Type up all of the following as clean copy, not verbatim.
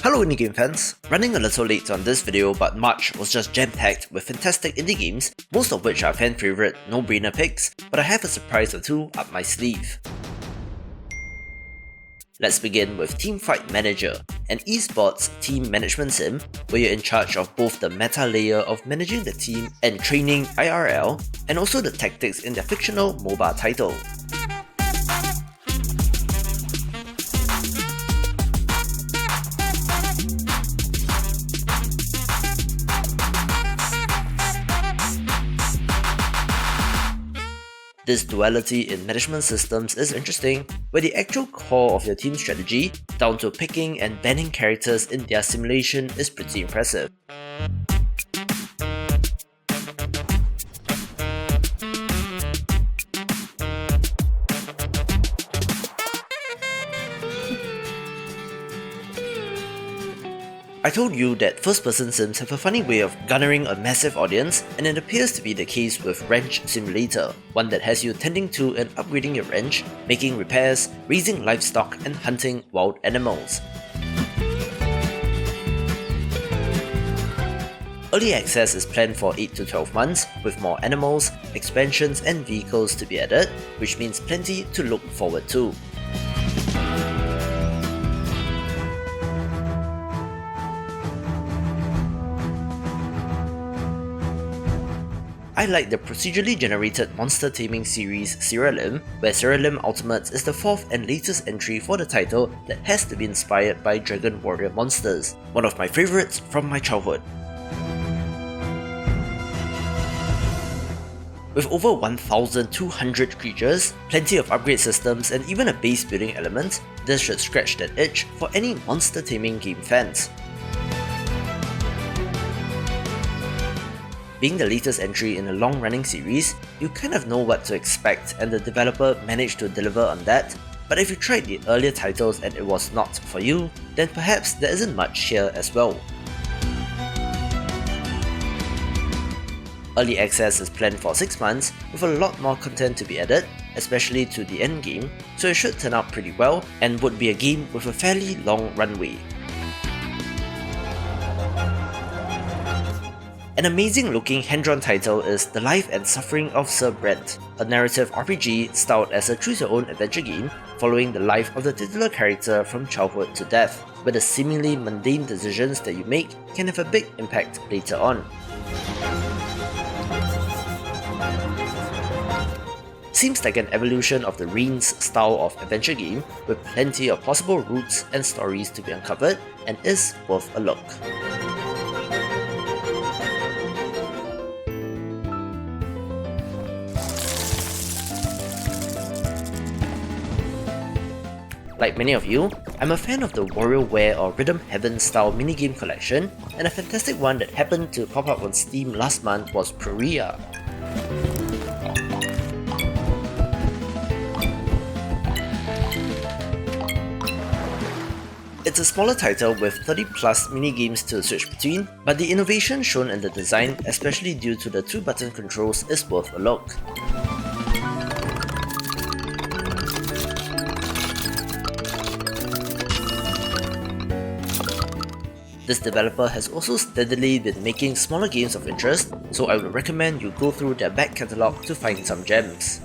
Hello indie game fans! Running a little late on this video, but March was just jam-packed with fantastic indie games, most of which are fan favourite no-brainer picks, but I have a surprise or two up my sleeve. Let's begin with Teamfight Manager, an esports team management sim where you're in charge of both the meta layer of managing the team and training IRL, and also the tactics in their fictional MOBA title. This duality in management systems is interesting, where the actual core of your team's strategy, down to picking and banning characters in their simulation, is pretty impressive. I told you that first-person sims have a funny way of garnering a massive audience, and it appears to be the case with Ranch Simulator, one that has you tending to and upgrading your ranch, making repairs, raising livestock, and hunting wild animals. Early access is planned for 8 to 12 months, with more animals, expansions, and vehicles to be added, which means plenty to look forward to. I like the procedurally generated monster taming series Siralim, where Siralim Ultimates is the fourth and latest entry for the title that has to be inspired by Dragon Warrior monsters, one of my favourites from my childhood. With over 1,200 creatures, plenty of upgrade systems, and even a base building element, this should scratch that itch for any monster taming game fans. Being the latest entry in a long-running series, you kind of know what to expect, and the developer managed to deliver on that, but if you tried the earlier titles and it was not for you, then perhaps there isn't much here as well. Early access is planned for 6 months, with a lot more content to be added, especially to the end game, so it should turn out pretty well and would be a game with a fairly long runway. An amazing looking hand-drawn title is The Life and Suffering of Sir Brante, a narrative RPG styled as a choose-your-own adventure game following the life of the titular character from childhood to death, where the seemingly mundane decisions that you make can have a big impact later on. Seems like an evolution of the Reigns style of adventure game, with plenty of possible routes and stories to be uncovered, and is worth a look. Like many of you, I'm a fan of the WarioWare or Rhythm Heaven style minigame collection, and a fantastic one that happened to pop up on Steam last month was Pureya. It's a smaller title with 30 plus minigames to switch between, but the innovation shown in the design, especially due to the 2-button controls, is worth a look. This developer has also steadily been making smaller games of interest, so I would recommend you go through their back catalogue to find some gems.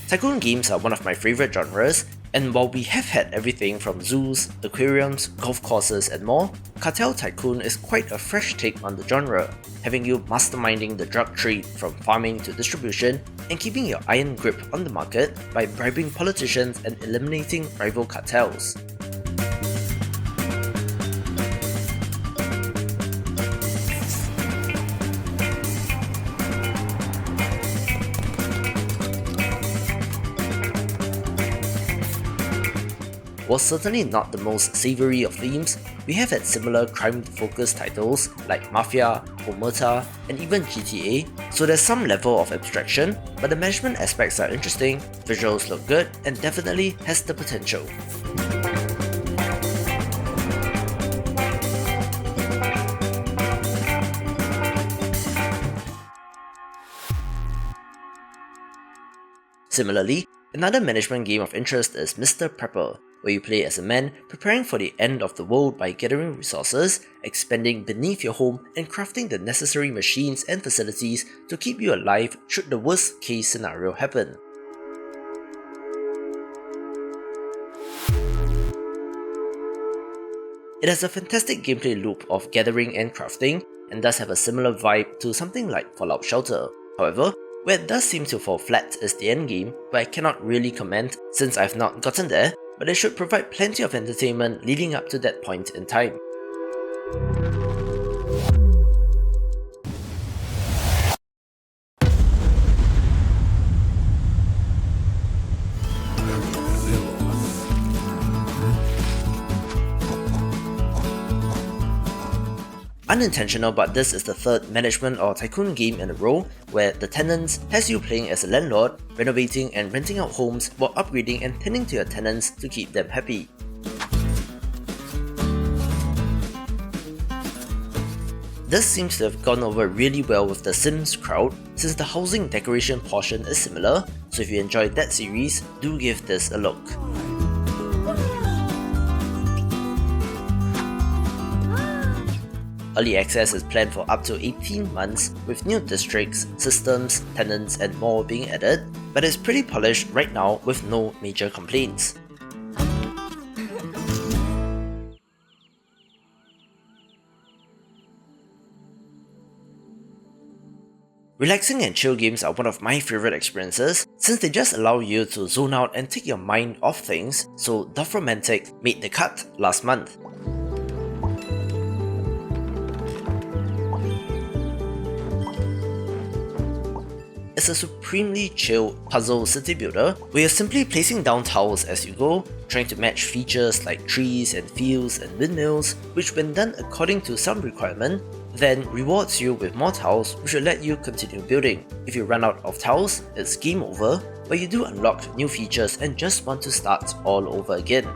Tycoon games are one of my favourite genres, and while we have had everything from zoos, aquariums, golf courses and more, Cartel Tycoon is quite a fresh take on the genre, having you masterminding the drug trade from farming to distribution and keeping your iron grip on the market by bribing politicians and eliminating rival cartels. While certainly not the most savoury of themes, we have had similar crime-focused titles like Mafia, Omerta, and even GTA, so there's some level of abstraction, but the management aspects are interesting, visuals look good, and definitely has the potential. Similarly, another management game of interest is Mr. Prepper, where you play as a man preparing for the end of the world by gathering resources, expanding beneath your home, and crafting the necessary machines and facilities to keep you alive should the worst case scenario happen. It has a fantastic gameplay loop of gathering and crafting, and does have a similar vibe to something like Fallout Shelter. However, where it does seem to fall flat is the endgame, but I cannot really comment since I've not gotten there, but it should provide plenty of entertainment leading up to that point in time. Unintentional, but this is the third management or tycoon game in a row where the Tenants has you playing as a landlord, renovating and renting out homes while upgrading and tending to your tenants to keep them happy. This seems to have gone over really well with the Sims crowd since the housing decoration portion is similar, so if you enjoyed that series, do give this a look. Early access is planned for up to 18 months with new districts, systems, tenants and more being added, but it's pretty polished right now with no major complaints. Relaxing and chill games are one of my favourite experiences since they just allow you to zone out and take your mind off things, so Dorfromantik made the cut last month. It's a supremely chill puzzle city builder where you're simply placing down tiles as you go, trying to match features like trees and fields and windmills, which when done according to some requirement, then rewards you with more tiles which will let you continue building. If you run out of tiles, it's game over, but you do unlock new features and just want to start all over again.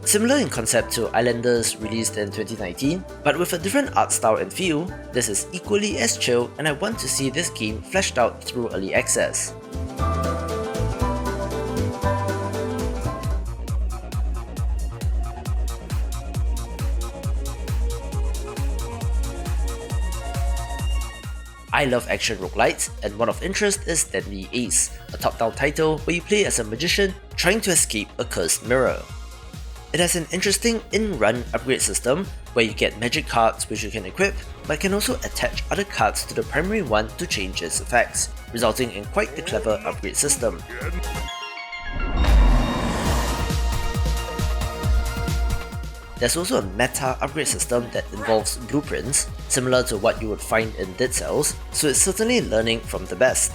Similar in concept to Islanders released in 2019, but with a different art style and feel, this is equally as chill and I want to see this game fleshed out through early access. I love action roguelites, and one of interest is Deadly Ace, a top-down title where you play as a magician trying to escape a cursed mirror. It has an interesting in-run upgrade system where you get magic cards which you can equip, but can also attach other cards to the primary one to change its effects, resulting in quite the clever upgrade system. There's also a meta upgrade system that involves blueprints, similar to what you would find in Dead Cells, so it's certainly learning from the best.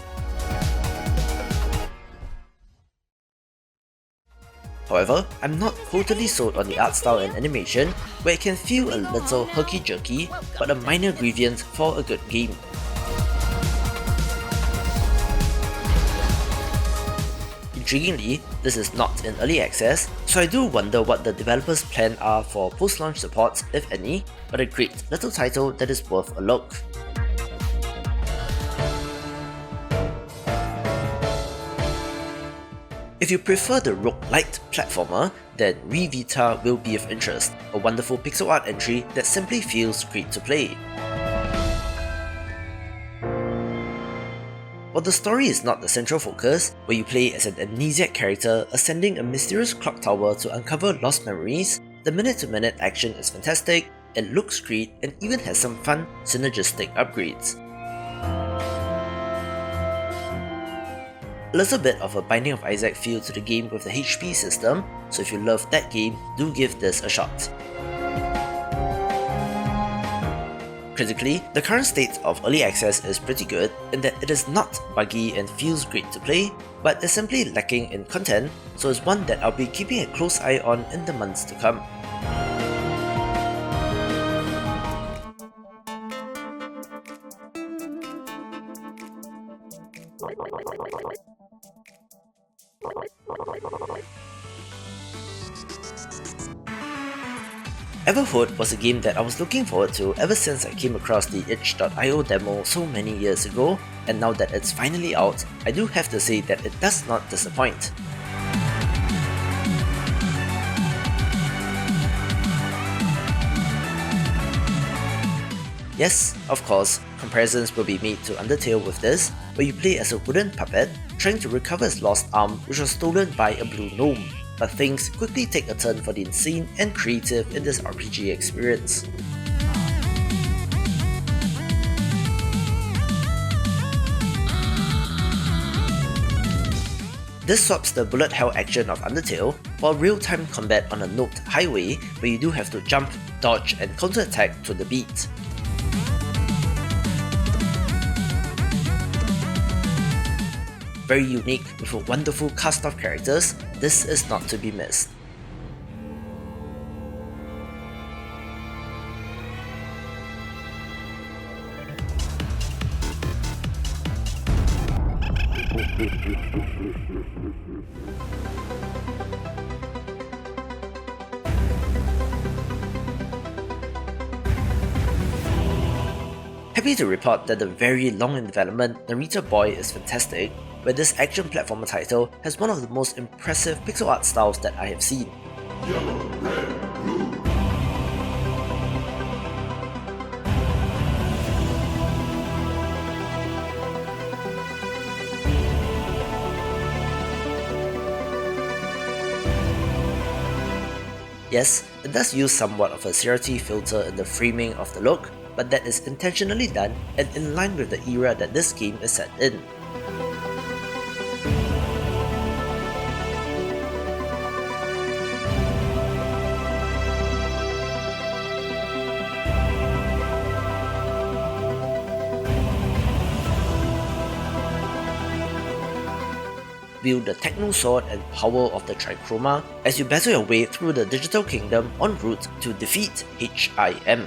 However, I'm not totally sold on the art style and animation, where it can feel a little herky-jerky, but a minor grievance for a good game. Intriguingly, this is not in early access, so I do wonder what the developers' plan are for post-launch support, if any, but a great little title that is worth a look. If you prefer the roguelite platformer, then Vita will be of interest, a wonderful pixel art entry that simply feels great to play. While the story is not the central focus, where you play as an amnesiac character ascending a mysterious clock tower to uncover lost memories, the minute-to-minute action is fantastic, it looks great, and even has some fun, synergistic upgrades. A little bit of a Binding of Isaac feel to the game with the HP system, so if you love that game, do give this a shot. Critically, the current state of early access is pretty good in that it is not buggy and feels great to play, but is simply lacking in content, so it's one that I'll be keeping a close eye on in the months to come. Everhood was a game that I was looking forward to ever since I came across the itch.io demo so many years ago, and now that it's finally out, I do have to say that it does not disappoint. Yes, of course, comparisons will be made to Undertale with this, where you play as a wooden puppet trying to recover his lost arm which was stolen by a blue gnome, but things quickly take a turn for the insane and creative in this RPG experience. This swaps the bullet hell action of Undertale for real-time combat on a noped highway where you do have to jump, dodge and counter-attack to the beat. Very unique with a wonderful cast of characters, this is not to be missed. Happy to report that the very long in development Narita Boy is fantastic, where this action platformer title has one of the most impressive pixel art styles that I have seen. Yellow, red, blue. Yes, it does use somewhat of a CRT filter in the framing of the look, but that is intentionally done and in line with the era that this game is set in. Wield the Techno Sword and power of the Trichroma as you battle your way through the Digital Kingdom en route to defeat HIM.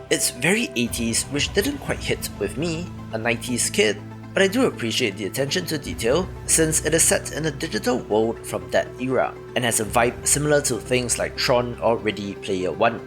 It's very 80s, which didn't quite hit with me, a 90s kid, but I do appreciate the attention to detail since it is set in a digital world from that era, and has a vibe similar to things like Tron or Ready Player One.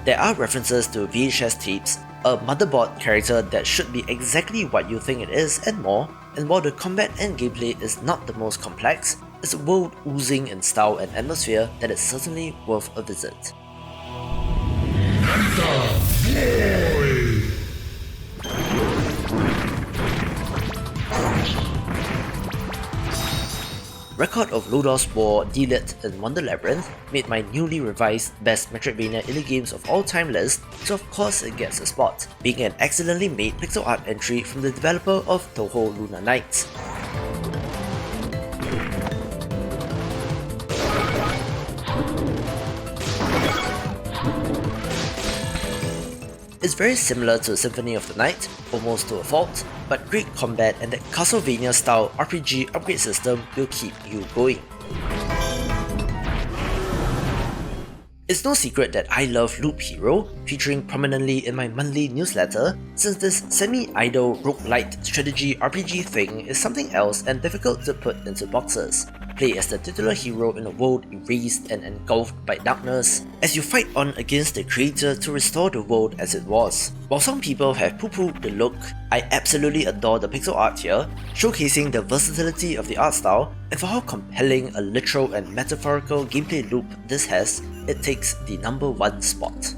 There are references to VHS tapes, a motherboard character that should be exactly what you think it is and more, and while the combat and gameplay is not the most complex, it's a world oozing in style and atmosphere that is certainly worth a visit. Record of Lodos War Delit in Wonder Labyrinth made my newly revised Best Metroidvania Indie Games of All Time list, so of course it gets a spot, being an excellently made pixel art entry from the developer of Touhou Lunar Nights. It's very similar to Symphony of the Night, almost to a fault, but great combat and that Castlevania style RPG upgrade system will keep you going. It's no secret that I love Loop Hero, featuring prominently in my monthly newsletter, since this semi-idle roguelite strategy RPG thing is something else and difficult to put into boxes. Play as the titular hero in a world erased and engulfed by darkness, as you fight on against the creator to restore the world as it was. While some people have poo-pooed the look, I absolutely adore the pixel art here, showcasing the versatility of the art style, and for how compelling a literal and metaphorical gameplay loop this has, it takes the #1 spot.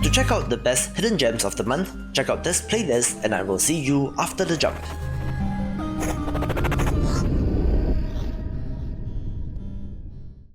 To check out the best hidden gems of the month, check out this playlist and I will see you after the jump.